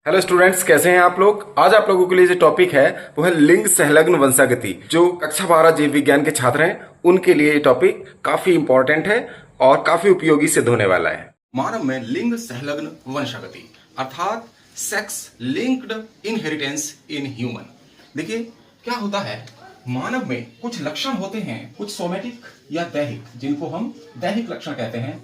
Hello students, कैसे हैं आप लोग। आज आप लोगों के लिए जो टॉपिक है वो है लिंग संलग्न वंशागति। जो कक्षा 12 जीव विज्ञान के छात्र हैं उनके लिए ये टॉपिक काफी इंपॉर्टेंट है और काफी उपयोगी सिद्ध होने वाला है। मानव में लिंग संलग्न वंशागति अर्थात sex linked inheritance in human. देखिए क्या होता है, मानव में कुछ लक्षण होते हैं, कुछ सोमेटिक या दैहिक, जिनको हम दैहिक लक्षण कहते हैं।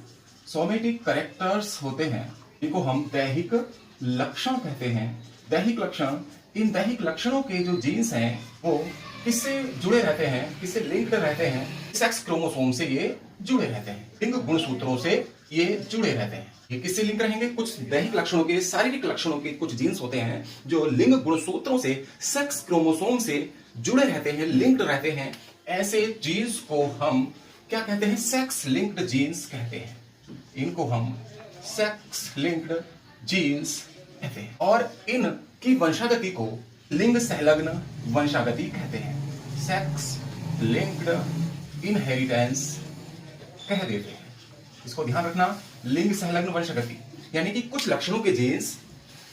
सोमेटिक करेक्टर्स होते हैं जिनको हम दैहिक लक्षण कहते हैं। दैहिक लक्षण, इन दैहिक लक्षणों के जो जीन्स हैं वो किससे जुड़े रहते हैं, किससे लिंक्ड रहते हैं? सेक्स क्रोमोसोम से ये जुड़े रहते हैं, लिंग गुणसूत्रों से ये जुड़े रहते हैं। ये किससे लिंक रहेंगे? कुछ दैहिक लक्षणों के, शारीरिक लक्षणों के कुछ जीन्स होते हैं जो लिंग गुणसूत्रों से, सेक्स क्रोमोसोम से जुड़े रहते हैं, लिंक्ड रहते हैं। ऐसे जीन्स को हम क्या कहते हैं? सेक्स लिंक्ड जीन्स कहते हैं। इनको हम सेक्स लिंक्ड जीन्स कहते हैं और इन की वंशागति को लिंग संलग्न वंशागति कहते हैं। सेक्स लिंक्ड इनहेरिटेंस कह देते हैं। इसको ध्यान रखना, लिंग संलग्न वंशागति यानी कि कुछ लक्षणों के जीन्स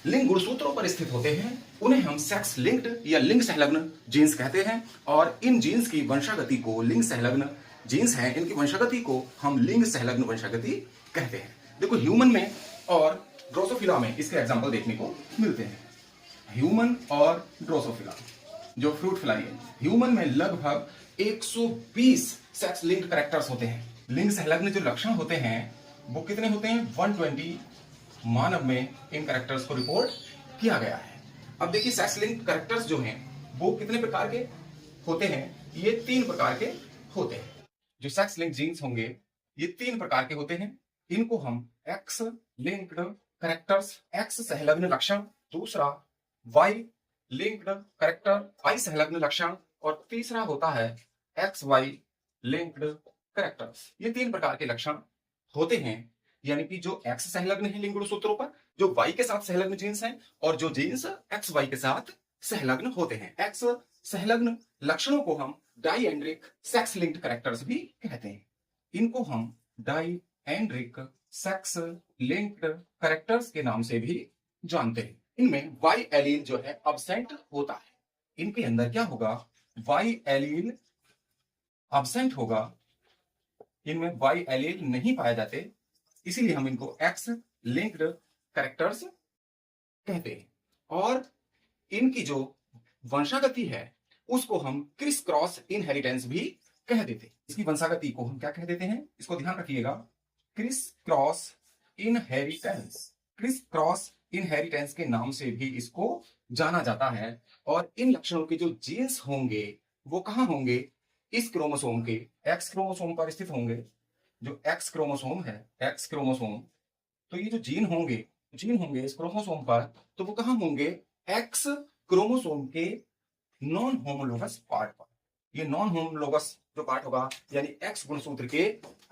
लिंग गुणसूत्रों पर स्थित होते हैं, उन्हें हम सेक्स लिंक्ड या लिंग संलग्न जीन्स कहते हैं। और इन जीन्स की वंशागति को, लिंग संलग्न जीन्स हैं, इनकी वंशागति को हम लिंग संलग्न वंशागति कहते हैं। देखो ह्यूमन में और ड्रोसोफिला में इसके एग्जाम्पल देखने को मिलते हैं। ह्यूमन और ड्रोसोफिला जो फ्रूट फ्लाई है, ह्यूमन में लगभग 120 सेक्स लिंक्ड कैरेक्टर्स होते हैं। लिंग संलग्न जो लक्षण होते हैं वो कितने होते हैं? 120 मानव में इन कैरेक्टर्स को रिपोर्ट किया गया है। अब देखिए सेक्स लिंक्ड कैरेक्टर्स जो हैं वो कितने प्रकार के होते हैं? ये 3 प्रकार के होते हैं। जो सेक्स लिंक्ड जीन्स होंगे ये 3 प्रकार के होते हैं। इनको हम एक्स लिंक्ड कैरेक्टर्स, एक्स संलग्न लक्षण, दूसरा वाई लिंक्ड कैरेक्टर, वाई संलग्न लक्षण, और तीसरा होता है एक्स वाई लिंक्ड कैरेक्टर्स। ये 3 प्रकार के लक्षण होते हैं। यानी कि जो एक्स संलग्न है लिंग गुणसूत्रों पर, जो वाई के साथ संलग्न जीन्स हैं, और जो जीन्स एक्स वाई के साथ संलग्न होते हैं। एक्स संलग्न लक्षणों को हम डाईएंड्रिक सेक्स लिंक्ड कैरेक्टर्स भी कहते हैं। इनको हम डाईएंड्रिक सेक्स लिंक्ड कैरेक्टर्स के नाम से भी जानते हैं। इनमें वाई एलील जो है अब्सेंट होता है। इनके अंदर क्या होगा? वाई एलील अब्सेंट होगा। इनमें वाई एलील नहीं पाए जाते, इसीलिए हम इनको एक्स लिंक्ड कैरेक्टर्स कहते हैं। और इनकी जो वंशागति है उसको हम क्रिस क्रॉस इनहेरिटेंस भी कह देते हैं। इसकी वंशागति को हम क्या कह देते हैं? इसको ध्यान रखिएगा, criss cross inheritance. Criss cross inheritance के नाम से भी इसको जाना जाता है। और इन लक्षणों के जो जीन्स होंगे वो कहां होंगे? इस क्रोमोसोम के एक्स क्रोमोसोम पर स्थित होंगे। जो एक्स क्रोमोसोम है, एक्स क्रोमोसोम, तो ये जो जीन होंगे इस क्रोमोसोम पर, तो वो कहां होंगे? एक्स क्रोमोसोम के नॉन होमोलोगस पार्ट पर। ये नॉन होमोलोगस जो पार्ट होगा यानी एक्स गुणसूत्र के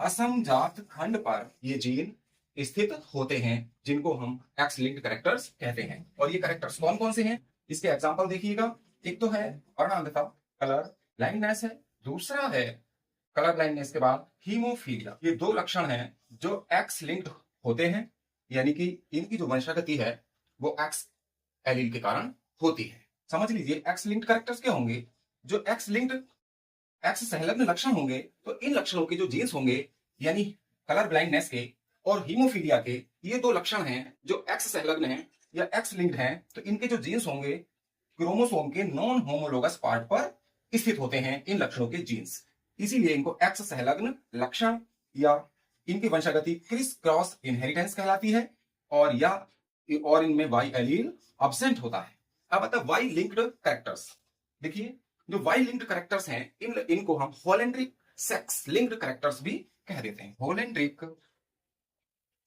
असमजात खंड पर ये जीन स्थित होते हैं, जिनको हम एक्स लिंक्ड कैरेक्टर्स कहते हैं। और ये कैरेक्टर्स कौन कौन से हैं? इसके एग्जांपल देखिएगा। एक तो है वर्णांधता, कलर ब्लाइंडनेस है। दूसरा है कलर ब्लाइंडनेस के बाद हीमोफीलिया। ये 2 लक्षण हैं जो एक्स लिंक्ड होते हैं, यानी कि इनकी जो वंशागति है वो एक्स एलील के कारण होती है। समझ लीजिए एक्स लिंक्ड कैरेक्टर्स क्या होंगे? जो एक्स लिंक्ड, एक्स संलग्न लक्षण होंगे, तो इन लक्षणों के जो जीन्स होंगे यानी कलर ब्लाइंडनेस के और हीमोफीलिया के, ये 2 लक्षण हैं जो एक्स संलग्न हैं या एक्स लिंक्ड हैं। तो इनके जो जीन्स होंगे क्रोमोसोम के नॉन होमोलोगस पार्ट पर स्थित होते हैं, इन लक्षणों के जीन्स। इसीलिए इनको एक्स संलग्न लक्षण या इनकी वंशागति क्रिस क्रॉस इनहेरिटेंस कहलाती है। और इनमें वाई एलील अब्सेंट होता है। अब आता है वाई लिंक्ड कैरेक्टर्स। देखिए जो वाई लिंक्ड कैरेक्टर्स हैं इनको हम होलेंड्रिक सेक्स लिंक्ड कैरेक्टर्स भी कह देते हैं। होलेंड्रिक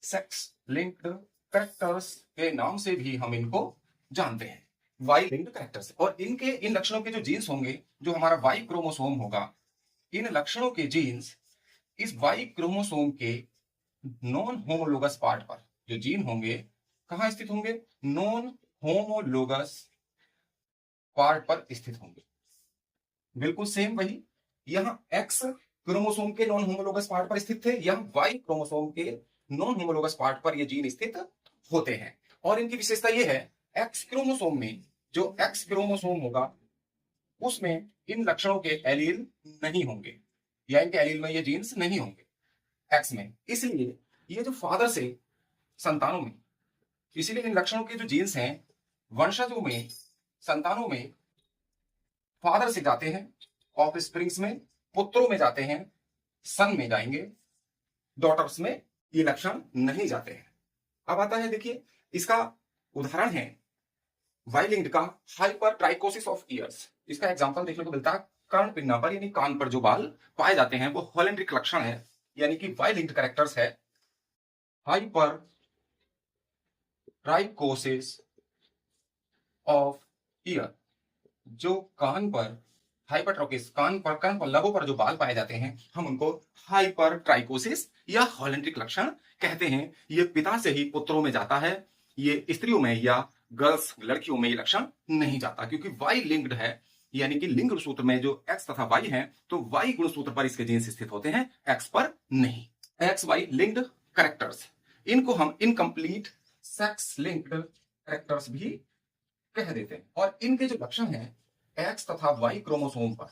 सेक्स लिंक्ड कैरेक्टर्स के नाम से भी हम इनको जानते हैं, वाई लिंक्ड कैरेक्टर्स। और इनके इन लक्षणों के जो जीन्स होंगे, जो हमारा वाई क्रोमोसोम होगा, इन लक्षणों के जीन्स इस वाई क्रोमोसोम के नॉन होमोलोगस पार्ट पर जो जीन होंगे कहां स्थित होंगे? नॉन होमोलोगस पार्ट पर स्थित होंगे। बिल्कुल सेम वही, यहां एक्स क्रोमोसोम के नॉन होमोलोगस पार्ट पर स्थित थे, यहां वाई क्रोमोसोम के नॉन होमोलोगस पार्ट पर ये जीन स्थित होते हैं। और इनकी विशेषता ये है, एक्स क्रोमोसोम में जो एक्स क्रोमोसोम होगा उसमें इन लक्षणों के एलील नहीं होंगे, या इनके एलील में ये जीन्स नहीं होंगे एक्स में। इसलिए ये जो फादर से संतानों में, इसीलिए इन लक्षणों के जो जीन्स हैं वंशजों में, संतानों में फादर से जाते हैं, ऑफ स्प्रिंग्स में, पुत्रों में जाते हैं, सन में जाएंगे, डॉटर्स में ये लक्षण नहीं जाते हैं। अब आता है, देखिए इसका उदाहरण है वाइलिंग का हाइपर ट्राइकोसिस ऑफ ईयर्स। इसका एग्जांपल देखने को मिलता है कर्ण पिन्ना पर, यानी कान पर जो बाल पाए जाते हैं वो हॉलैंड्रिक लक्षण है, यानी कि वाइलिंग कैरेक्टर्स है। हाइपर ट्राइकोसिस ऑफ ईयर, जो कान पर हाइपरट्रोकिस, कान पर लबों पर जो बाल पाए जाते हैं हम उनको हाइपर ट्राइकोसिस या हॉलैंड्रिक लक्षण कहते हैं। ये पिता से ही पुत्रों में जाता है, ये स्त्रियों में या गर्ल्स लड़कियों में ये लक्षण नहीं जाता, क्योंकि वाई लिंक्ड है, यानी कि लिंग सूत्र में जो एक्स तथा वाई है तो वाई गुणसूत्र पर इसके जीन्स स्थित होते हैं, एक्स पर नहीं। एक्स वाई लिंक्ड कैरेक्टर्स, इनको हम इनकम्प्लीट सेक्स लिंक्ड कैरेक्टर्स भी कह देते हैं। और इनके जो लक्षण हैं एक्स तथा वाई क्रोमोसोम पर,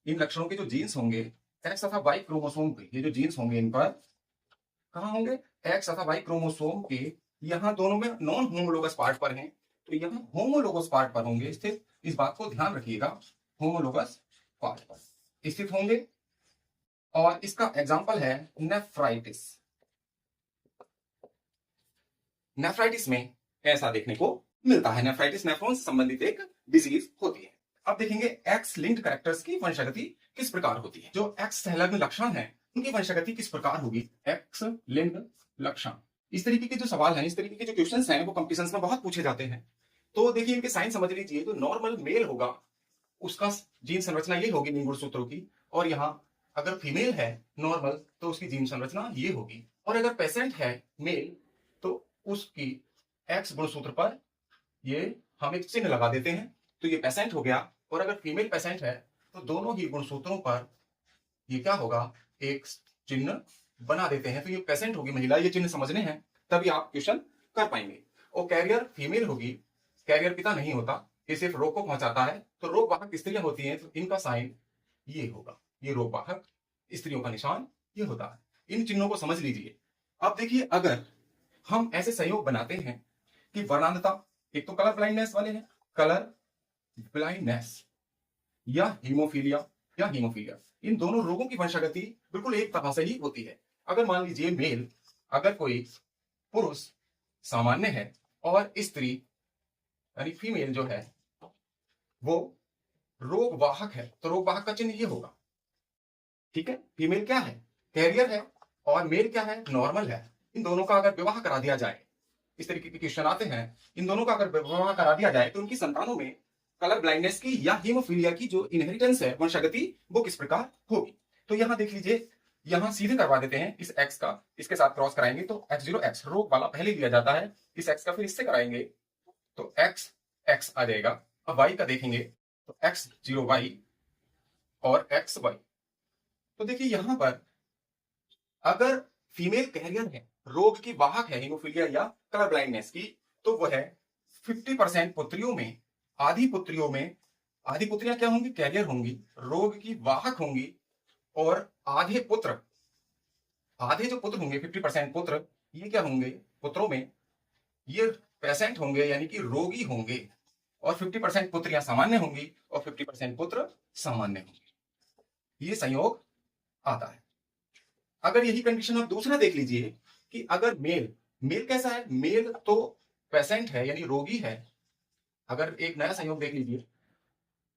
इन लक्षणों के जो जीन्स होंगे एक्स तथा वाई क्रोमोसोम पे, ये जो जीन्स होंगे इन पर कहां होंगे, एक्स तथा वाई क्रोमोसोम के यहां दोनों में नॉन होमोलोगस पार्ट पर हैं, तो यहां होमोलोगस पार्ट पर होंगे स्थित। इस बात को ध्यान रखिएगा, होमोलोगस पार्ट पर स्थित होंगे। और इसका एग्जाम्पल है नेफ्राइटिस। नेफ्राइटिस में ऐसा देखने को मिलता है, नेफ्राइटिस नेफ्रॉन से संबंधित एक डिजीज होती है। अब देखेंगे एक्स लिंक्ड कैरेक्टर्स की वंशागति किस प्रकार होती है। जो एक्स संलग्न लक्षण है उनकी वंशागति किस प्रकार होगी, एक्स लिंक्ड लक्षण। इस तरीके के जो सवाल हैं, इस तरीके के जो क्वेश्चंस हैं वो कंपटीशंस में बहुत पूछे जाते हैं। तो देखिए इनके साइन समझ लीजिए, जो नॉर्मल मेल होगा उसका जीन संरचना ये होगी लिंग गुणसूत्रों की, और यहाँ अगर फीमेल है नॉर्मल तो उसकी जीन संरचना ये होगी, और अगर पेशेंट है मेल तो उसकी एक्स गुणसूत्र पर ये हम एक चिन्ह लगा देते हैं, तो ये पेशेंट हो गया। और अगर फीमेल पेशेंट है तो दोनों ही गुणसूत्रों पर ये क्या होगा, एक चिन्ह बना देते हैं, तो ये पेशेंट होगी महिला। ये चिन्ह समझने हैं तभी आप क्वेश्चन कर पाएंगे। और कैरियर फीमेल होगी, कैरियर पिता नहीं होता, ये सिर्फ रोग को पहुंचाता है। तो रोग वाहक स्त्रियां होती हैं तो इनका साइन ये होगा, ये रोग वाहक स्त्रियों का निशान ये होता है। इन चिन्हों को समझ लीजिए। अब देखिए अगर हम ऐसे संयोग बनाते हैं कि वर्णांधता, एक तो कलर ब्लाइंडनेस वाले हैं, कलर ब्लाइंडनेस या हीमोफीलिया, इन दोनों रोगों की वंशागति बिल्कुल एक तरह से ही होती है। अगर मान लीजिए मेल, अगर कोई पुरुष सामान्य है और स्त्री यानी फीमेल जो है वो रोग वाहक है, तो रोग वाहक का चिन्ह ये होगा। ठीक है, फीमेल क्या है, कैरियर है, और मेल क्या है, नॉर्मल है। इन दोनों का अगर विवाह करा दिया जाए, इस तरीके के क्वेश्चन आते हैं, इन दोनों का अगर विवाह करा दिया जाए तो उनकी संतानों में कलर ब्लाइंडनेस की या हीमोफीलिया की जो इनहेरिटेंस है, वंशागति, वो किस प्रकार होगी। तो यहां देख लीजिए, यहां सीधे करवा देते हैं, इस एक्स का इसके साथ क्रॉस कराएंगे तो X0X रोग वाला पहले दिया जाता है, इस एक्स का फिर इससे कराएंगे तो X आ जाएगा। अब वाई का देखेंगे तो X0Y और XY। तो देखिए यहां पर अगर फीमेल कैरियर है, रोग की वाहक है हीमोफीलिया या कलर ब्लाइंडनेस की, तो वह 50% पुत्रियों में, आधी पुत्रियां क्या होंगी, कैरियर होंगी, रोग की वाहक होंगी, और आधे जो पुत्र होंगे 50% पुत्र, ये क्या होंगे, पुत्रों में ये पेशेंट होंगे यानी कि रोगी होंगे, और 50% पुत्रियां सामान्य होंगी और 50% पुत्र सामान्य होंगे। ये संयोग आता है। अगर यही कंडीशन आप दूसरा देख लीजिए कि अगर मेल कैसा है, मेल तो पेशेंट है यानी रोगी है। अगर एक नया संयोग देख लीजिए,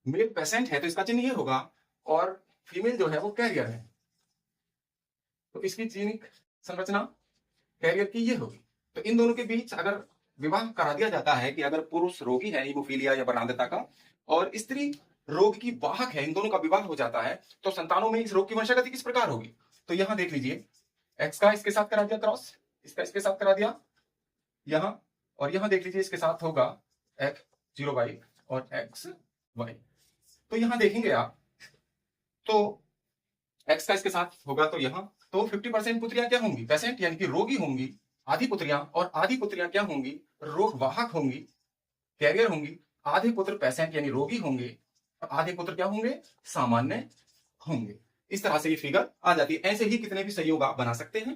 मेल पेशेंट है तो इसका चिन्ह ये होगा, और फीमेल जो है वो कैरियर है, तो इसकी जीनिक संरचना कैरियर की ये होगी। तो इन दोनों के बीच अगर विवाह करा दिया जाता है कि अगर पुरुष रोगी है हीमोफीलिया या वर्णांधता का और स्त्री रोग की वाहक है, इन दोनों का विवाह हो जाता है, तो संतानों में इस रोग की वंशागति किस प्रकार होगी। तो यहां देख लीजिए, एक्स का इसके साथ करा दिया क्रॉस, इसका इसके साथ करा दिया यहां, और यहां देख लीजिए इसके साथ होगा X0Y और XY। तो यहां देखेंगे आप तो एक्स का इसके साथ होगा, तो यहां तो 50% पुत्रियां क्या होंगी, पेशेंट यानी कि रोगी होंगी, आधी पुत्रियां, और आधी पुत्रियां क्या होंगी, रोग वाहक होंगी, कैरियर होंगी, आधे पुत्र पेशेंट यानी रोगी होंगे और आधे पुत्र क्या होंगे, सामान्य होंगे। इस तरह से ये फिगर आ जाती है। ऐसे ही कितने भी संयोग आप बना सकते हैं।